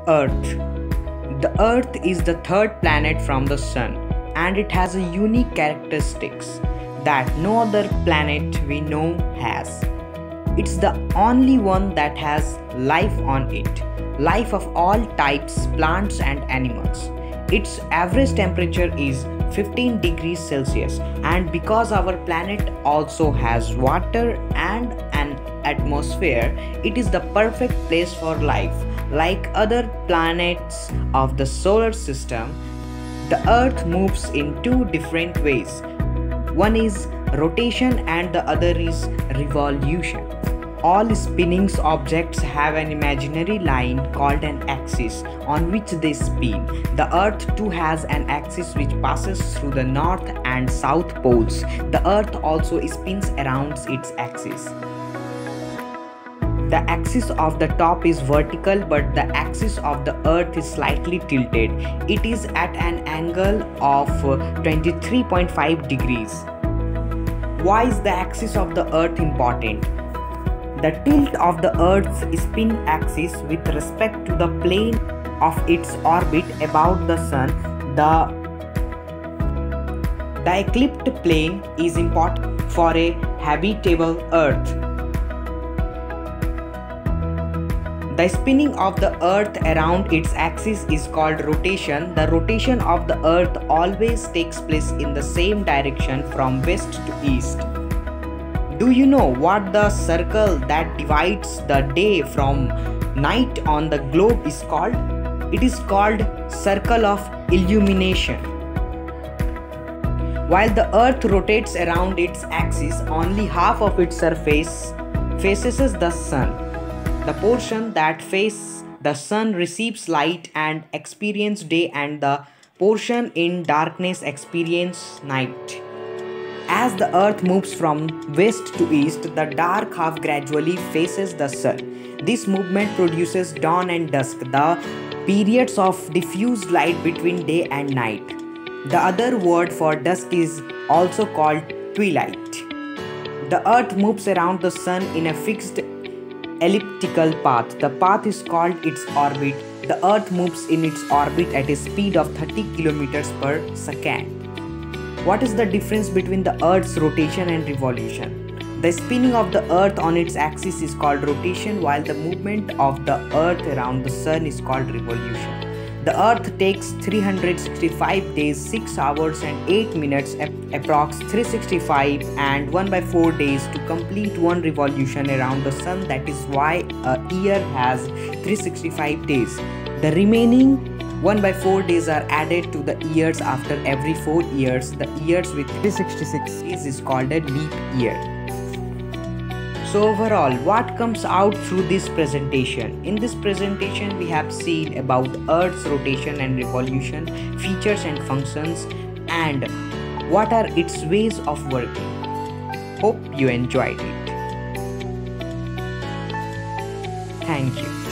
Earth. The Earth is the third planet from the Sun, and it has a unique characteristics that no other planet we know has. It's the only one that has life on it, life of all types, plants and animals. Its average temperature is 15 degrees Celsius, and because our planet also has water and an atmosphere, it is the perfect place for life. Like other planets of the solar system, the Earth moves in two different ways. One is rotation and the other is revolution. All spinning objects have an imaginary line called an axis on which they spin. The Earth too has an axis which passes through the north and south poles. The Earth also spins around its axis. The axis of the top is vertical, but the axis of the Earth is slightly tilted. It is at an angle of 23.5 degrees. Why is the axis of the Earth important? The tilt of the Earth's spin axis with respect to the plane of its orbit about the Sun, the eclipsed plane, is important for a habitable Earth. The spinning of the Earth around its axis is called rotation. The rotation of the Earth always takes place in the same direction from west to east. Do you know what the circle that divides the day from night on the globe is called? It is called circle of illumination. While the Earth rotates around its axis, only half of its surface faces the Sun. The portion that faces the Sun receives light and experiences day, and the portion in darkness experiences night. As the Earth moves from west to east, the dark half gradually faces the Sun. This movement produces dawn and dusk, the periods of diffuse light between day and night. The other word for dusk is also called twilight. The Earth moves around the Sun in a fixed elliptical path. The path is called its orbit. The Earth moves in its orbit at a speed of 30 kilometers per second. What is the difference between the Earth's rotation and revolution? The spinning of the Earth on its axis is called rotation, while the movement of the Earth around the Sun is called revolution. The Earth takes 365 days, 6 hours and 8 minutes, approx 365 and 1/4 days to complete one revolution around the Sun. That is why a year has 365 days. The remaining 1/4 days are added to the years after every 4 years. The years with 366 days is called a leap year. So overall, what comes out through this presentation? In this presentation, we have seen about Earth's rotation and revolution, features and functions, and what are its ways of working. Hope you enjoyed it. Thank you.